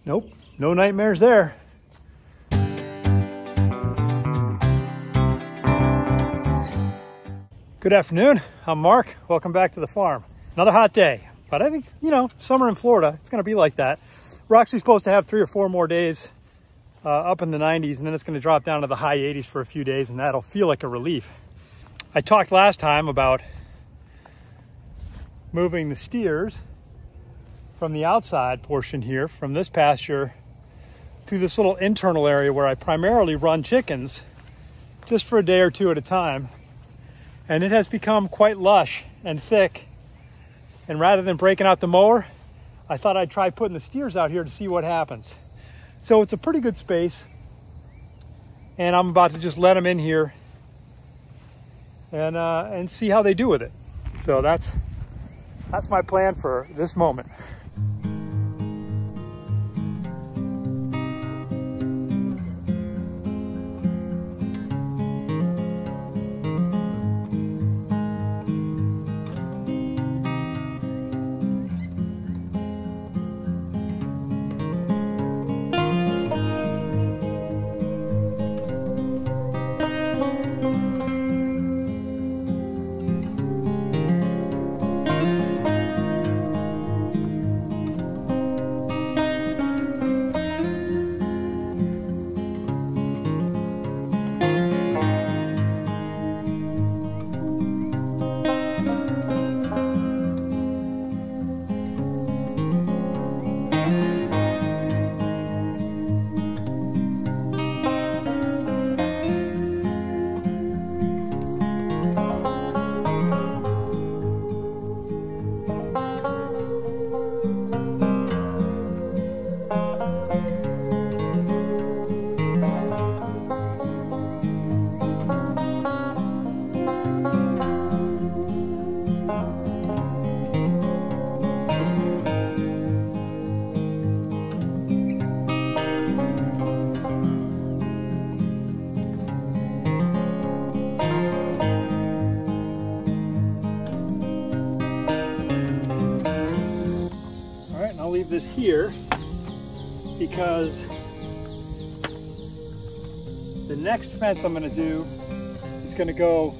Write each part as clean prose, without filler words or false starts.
Nope, no nightmares there. Good afternoon, I'm Mark. Welcome back to the farm. Another hot day, but I think, you know, summer in Florida, it's gonna be like that. We're actually supposed to have 3 or 4 more days up in the 90s, and then it's gonna drop down to the high 80s for a few days, and that'll feel like a relief. I talked last time about moving the steers from the outside portion here, from this pasture to this little internal area where I primarily run chickens just for a day or two at a time. And it has become quite lush and thick. And rather than breaking out the mower, I thought I'd try putting the steers out here to see what happens. So it's a pretty good space. And I'm about to just let them in here and see how they do with it. So that's my plan for this moment. I'll leave this here because the next fence I'm going to do is going to go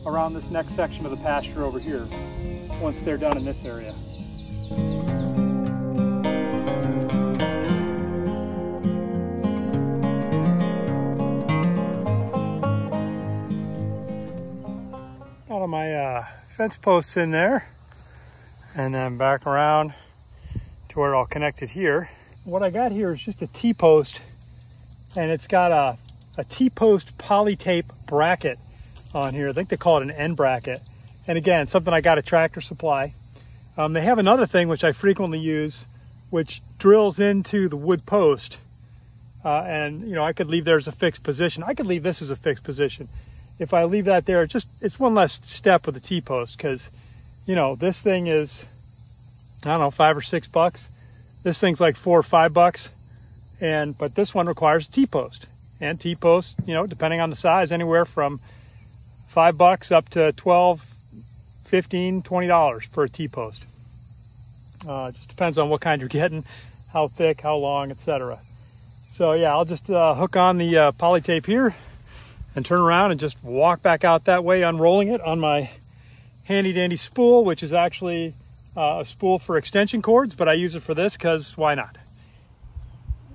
around this next section of the pasture over here once they're done in this area. Got all my fence posts in there, and then back around to where I'll connect it here. What I got here is just a T-post, and it's got a T-post polytape bracket on here. I think they call it an end bracket. And again, something I got at Tractor Supply. They have another thing which I frequently use, which drills into the wood post. And you know, I could leave there as a fixed position. I could leave this as a fixed position. If I leave that there, it's one less step with the T-post, because you know, this thing is, I don't know, $5 or $6. This thing's like $4 or $5. But this one requires a T-post. And T-post, you know, depending on the size, anywhere from $5 up to $12, $15, $20 for a T-post. Just depends on what kind you're getting, how thick, how long, etc. So yeah, I'll just hook on the poly tape here and turn around and just walk back out that way, unrolling it on my handy dandy spool, which is actually a spool for extension cords, but I use it for this because why not?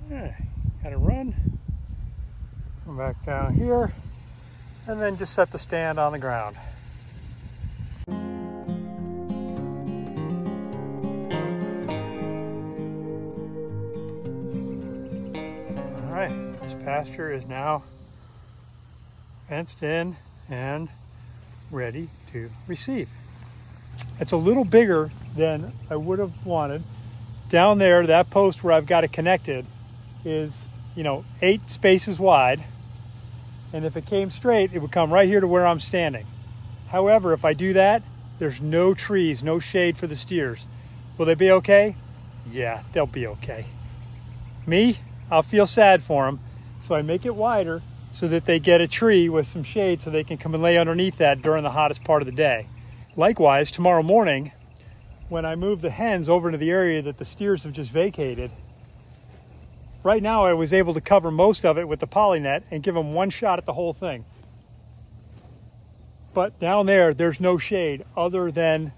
Yeah, gotta run. Come back down here and then just set the stand on the ground. All right, this pasture is now fenced in and ready to receive. It's a little bigger than I would have wanted. Down there, that post where I've got it connected is, you know, 8 spaces wide. And if it came straight, it would come right here to where I'm standing. However, if I do that, there's no trees, no shade for the steers. Will they be okay? Yeah, they'll be okay. Me, I'll feel sad for them. So I make it wider so that they get a tree with some shade so they can come and lay underneath that during the hottest part of the day. Likewise, tomorrow morning, when I move the hens over to the area that the steers have just vacated, right now I was able to cover most of it with the poly net and give them one shot at the whole thing. But down there, there's no shade other than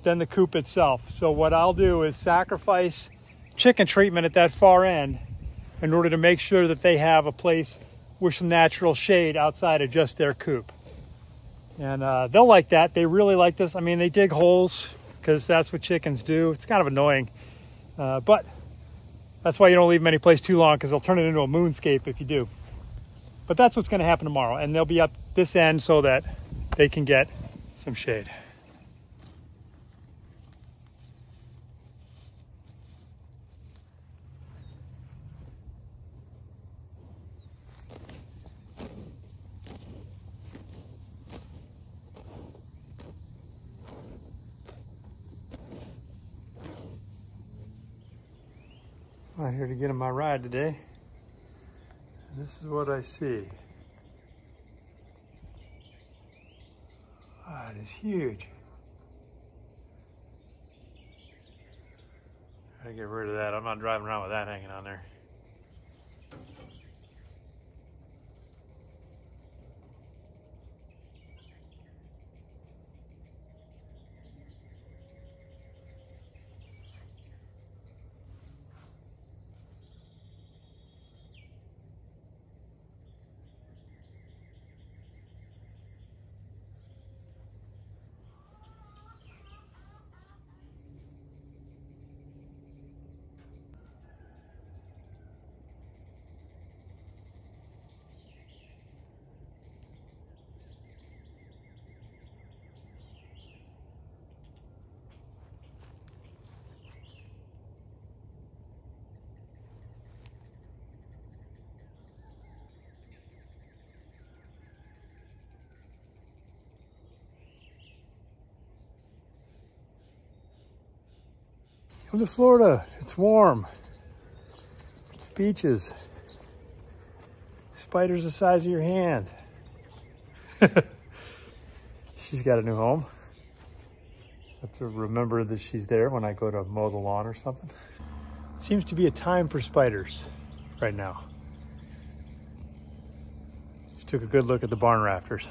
the coop itself. So what I'll do is sacrifice chicken treatment at that far end in order to make sure that they have a place with some natural shade outside of just their coop. And they'll like that. They really like this. I mean, they dig holes because that's what chickens do. It's kind of annoying, but that's why you don't leave them any place too long, because they'll turn it into a moonscape if you do. But that's what's going to happen tomorrow, and they'll be up this end so that they can get some shade. I'm out here to get on my ride today, and this is what I see. Wow, it is huge. Gotta get rid of that. I'm not driving around with that hanging on there. Come to Florida, it's warm. It's beaches. Spiders the size of your hand. She's got a new home. I have to remember that she's there when I go to mow the lawn or something. It seems to be a time for spiders right now. Just took a good look at the barn rafters.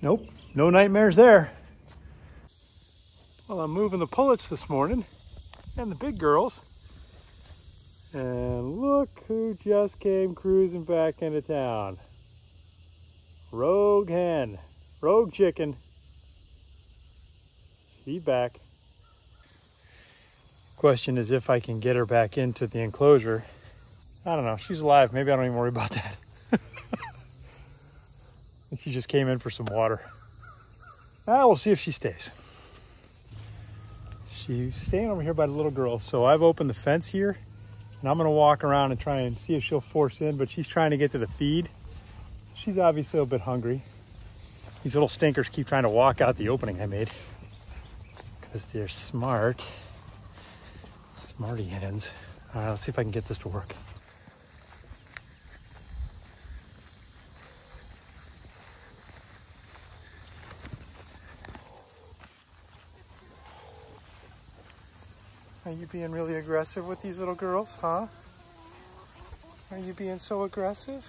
Nope, no nightmares there. Well, I'm moving the pullets this morning and the big girls. And look who just came cruising back into town. Rogue Hen, Rogue Chicken. She's back. Question is if I can get her back into the enclosure. I don't know, she's alive. Maybe I don't even worry about that. She just came in for some water. We'll see if she stays. She's staying over here by the little girl. So I've opened the fence here, and I'm gonna walk around and try and see if she'll force in, but she's trying to get to the feed. She's obviously a bit hungry. These little stinkers keep trying to walk out the opening I made because they're smart. Smarty hens. All right, let's see if I can get this to work. Are you being really aggressive with these little girls, huh? Are you being so aggressive?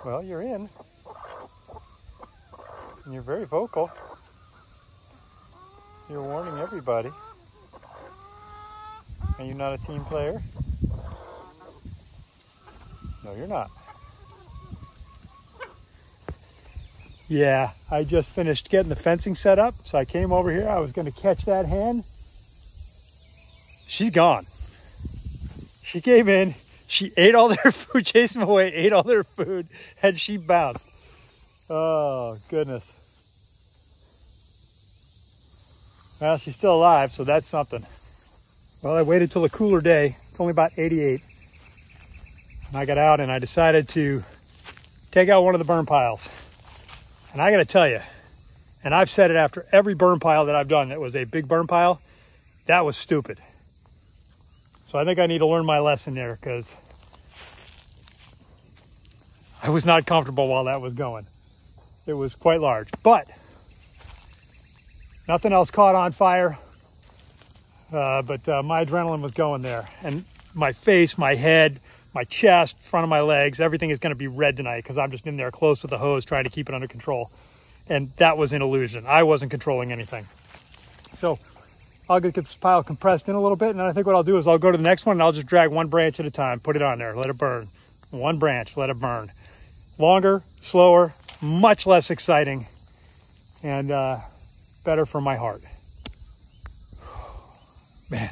Well, you're in. And you're very vocal. You're warning everybody. Are you not a team player? No, you're not. Yeah, I just finished getting the fencing set up, so I came over here. I was going to catch that hen. She's gone. She came in, She ate all their food, chased them away, ate all their food, and she bounced. Oh, goodness. Well, she's still alive, so that's something. Well, I waited till a cooler day. It's only about 88. And I got out and I decided to take out one of the burn piles. And I got to tell you, and I've said it after every burn pile that I've done that was a big burn pile, that was stupid. So I think I need to learn my lesson there, because I was not comfortable while that was going. It was quite large, but nothing else caught on fire. But my adrenaline was going there, and my face, my head, my chest, front of my legs, everything is going to be red tonight because I'm just in there close with the hose trying to keep it under control. And that was an illusion. I wasn't controlling anything. So I'll get this pile compressed in a little bit, and then I think what I'll do is I'll go to the next one and I'll just drag one branch at a time, put it on there, let it burn. One branch, let it burn. Longer, slower, much less exciting, and better for my heart. Man.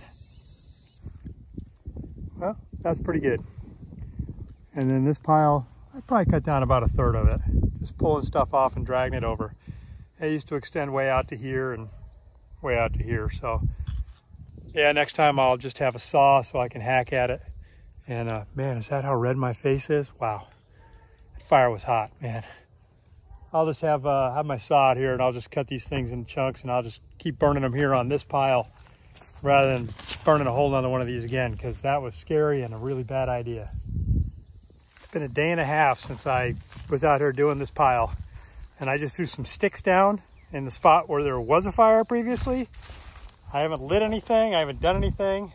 Well, that's pretty good. And then this pile, I probably cut down about a third of it. Just pulling stuff off and dragging it over. It used to extend way out to here and way out to here. So yeah, next time I'll just have a saw so I can hack at it. And man, is that how red my face is? Wow. That fire was hot, man. I'll just have my saw out here and I'll just cut these things in chunks and I'll just keep burning them here on this pile rather than burning a whole nother one of these again, because that was scary and a really bad idea. It's been a day and a half since I was out here doing this pile, and I just threw some sticks down in the spot where there was a fire previously. I haven't lit anything, I haven't done anything,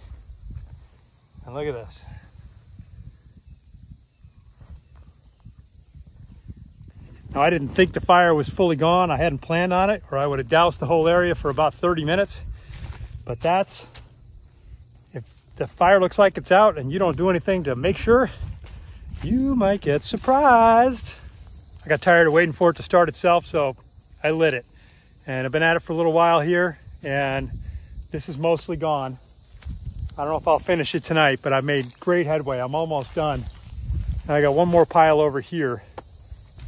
and look at this. Now, I didn't think the fire was fully gone. I hadn't planned on it, or I would have doused the whole area for about 30 minutes. But that's, if the fire looks like it's out and you don't do anything to make sure, you might get surprised. I got tired of waiting for it to start itself, so I lit it. And I've been at it for a little while here, and this is mostly gone. I don't know if I'll finish it tonight, but I've made great headway. I'm almost done. And I got one more pile over here.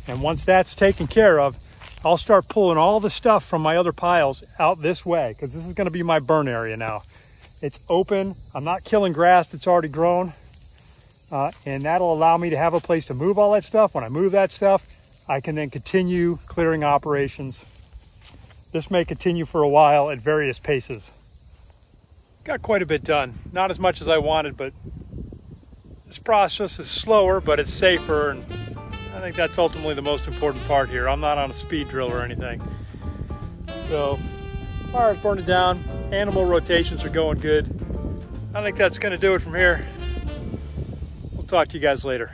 And once that's taken care of, I'll start pulling all the stuff from my other piles out this way, because this is going to be my burn area now. It's open. I'm not killing grass that's already grown. And that'll allow me to have a place to move all that stuff. When I move that stuff, I can then continue clearing operations. This may continue for a while at various paces. Got quite a bit done. Not as much as I wanted, but this process is slower, but it's safer, and I think that's ultimately the most important part here. I'm not on a speed drill or anything. So, fire's burning down, animal rotations are going good. I think that's going to do it from here. We'll talk to you guys later.